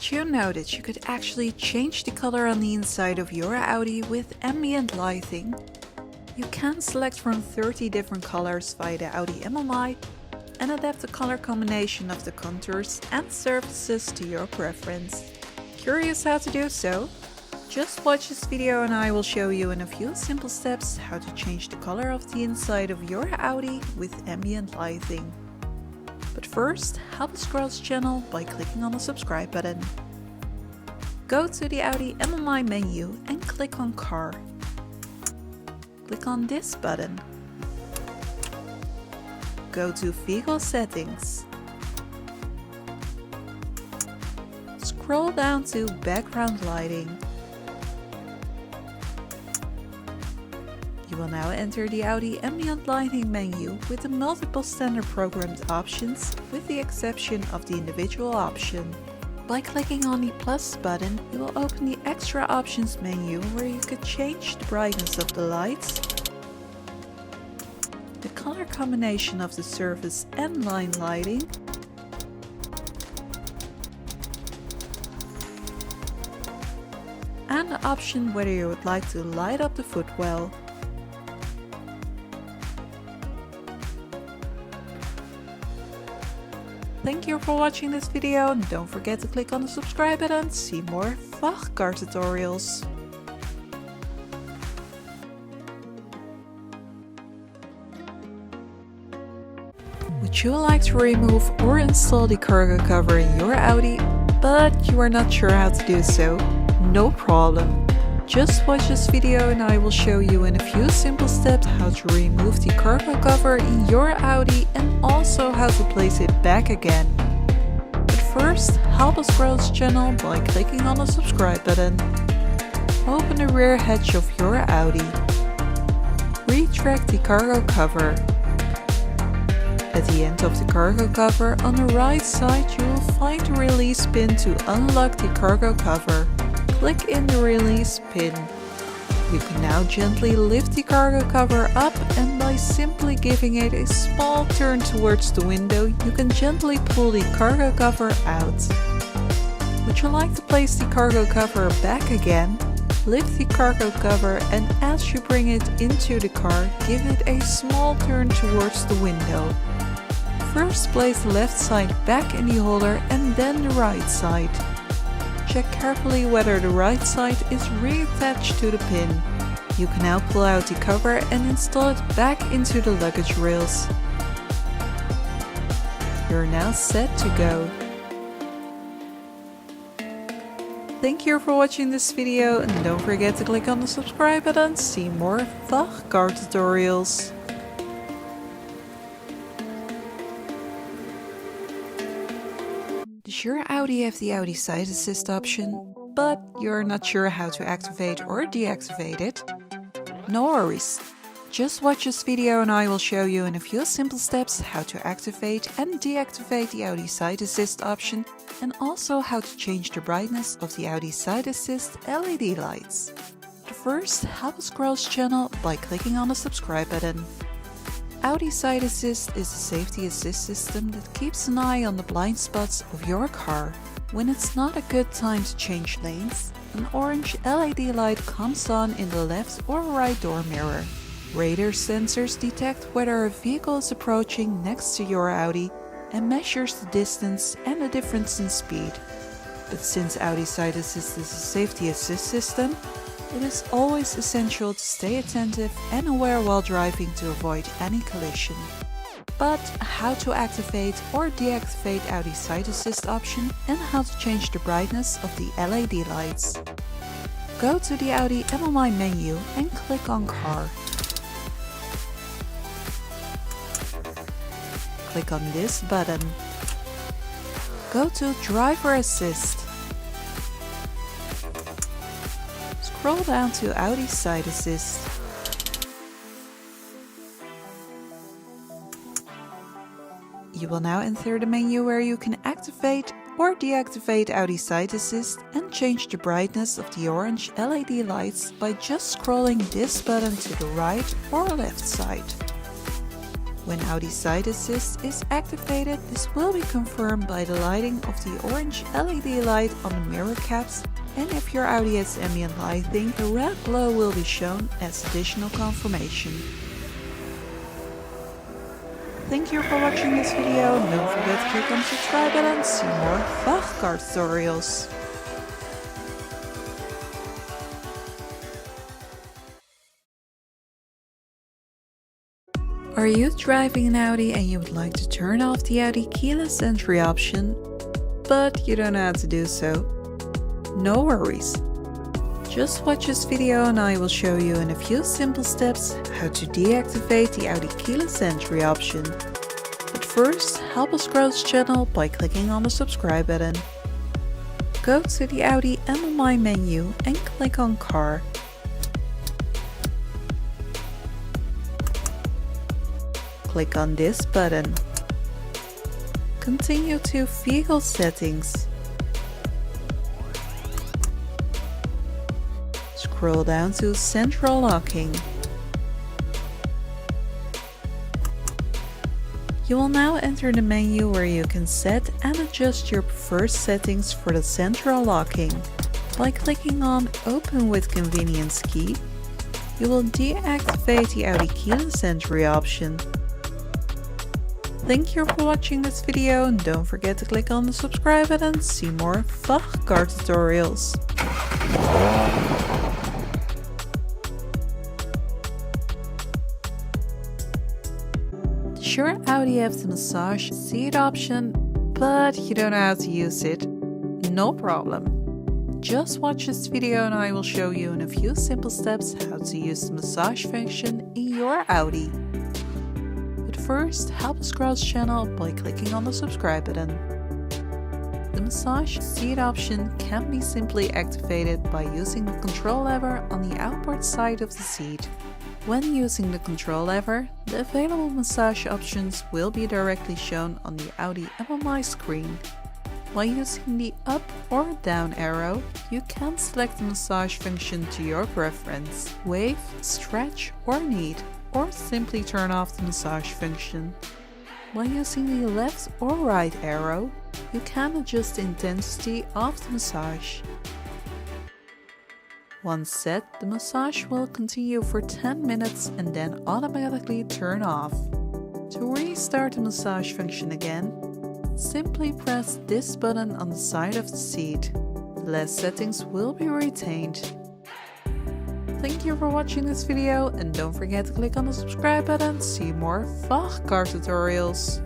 Did you know that you could actually change the color on the inside of your Audi with ambient lighting? You can select from 30 different colors via the Audi MMI and adapt the color combination of the contours and surfaces to your preference. Curious how to do so? Just watch this video and I will show you in a few simple steps how to change the color of the inside of your Audi with ambient lighting. But first, help us grow this channel by clicking on the subscribe button. Go to the Audi MMI menu and click on Car. Click on this button. Go to Vehicle Settings. Scroll down to Background Lighting. You will now enter the Audi Ambient Lighting menu with the multiple standard programmed options with the exception of the individual option. By clicking on the plus button, you will open the extra options menu where you can change the brightness of the lights, the color combination of the surface and line lighting, and the option whether you would like to light up the footwell. Thank you for watching this video and don't forget to click on the subscribe button to see more VAG Car Tutorials. Would you like to remove or install the cargo cover in your Audi, but you are not sure how to do so? No problem. Just watch this video and I will show you in a few simple steps how to remove the cargo cover in your Audi and also how to place it back again. But first, help us grow this channel by clicking on the subscribe button. Open the rear hatch of your Audi. Retract the cargo cover. At the end of the cargo cover on the right side you will find the release pin to unlock the cargo cover. Click in the release pin. You can now gently lift the cargo cover up and by simply giving it a small turn towards the window you can gently pull the cargo cover out. Would you like to place the cargo cover back again? Lift the cargo cover and as you bring it into the car give it a small turn towards the window. First place the left side back in the holder and then the right side. Check carefully whether the right side is reattached to the pin. You can now pull out the cover and install it back into the luggage rails. You're now set to go. Thank you for watching this video and don't forget to click on the subscribe button to see more VAG Car Tutorials. Does your Audi have the Audi Side Assist option, but you're not sure how to activate or deactivate it? No worries. Just watch this video and I will show you in a few simple steps how to activate and deactivate the Audi Side Assist option and also how to change the brightness of the Audi Side Assist LED lights. But first, help us grow this channel by clicking on the subscribe button. Audi Side Assist is a safety assist system that keeps an eye on the blind spots of your car. When it's not a good time to change lanes, an orange LED light comes on in the left or right door mirror. Radar sensors detect whether a vehicle is approaching next to your Audi and measures the distance and the difference in speed. But since Audi Side Assist is a safety assist system, it is always essential to stay attentive and aware while driving to avoid any collision. But how to activate or deactivate Audi Side Assist option and how to change the brightness of the LED lights. Go to the Audi MMI menu and click on Car. Click on this button. Go to Driver Assist. Scroll down to Audi Side Assist. You will now enter the menu where you can activate or deactivate Audi Side Assist and change the brightness of the orange LED lights by just scrolling this button to the right or left side. When Audi Side Assist is activated, this will be confirmed by the lighting of the orange LED light on the mirror caps, and if your Audi has ambient lighting, the red glow will be shown as additional confirmation. Thank you for watching this video, and don't forget to click on the subscribe button to see more VAG Car Tutorials. Are you driving an Audi and you would like to turn off the Audi keyless entry option, but you don't know how to do so? No worries. Just watch this video and I will show you in a few simple steps how to deactivate the Audi keyless entry option. But first, help us grow this channel by clicking on the subscribe button. Go to the Audi MMI menu and click on Car. Click on this button. Continue to Vehicle Settings. Scroll down to Central Locking. You will now enter the menu where you can set and adjust your preferred settings for the central locking. By clicking on Open with Convenience Key, you will deactivate the Audi keyless entry option. Thank you for watching this video, and don't forget to click on the subscribe button to see more VAG Car Tutorials. Does your Audi have the massage seat option, but you don't know how to use it? No problem. Just watch this video and I will show you in a few simple steps how to use the massage function in your Audi. First, help us grow this channel by clicking on the subscribe button. The massage seat option can be simply activated by using the control lever on the outboard side of the seat. When using the control lever, the available massage options will be directly shown on the Audi MMI screen. By using the up or down arrow, you can select the massage function to your preference: wave, stretch, or knead, or simply turn off the massage function. By using the left or right arrow, you can adjust the intensity of the massage. Once set, the massage will continue for 10 minutes and then automatically turn off. To restart the massage function again, simply press this button on the side of the seat. The last settings will be retained. Thank you for watching this video, and don't forget to click on the subscribe button to see more VAG Car Tutorials.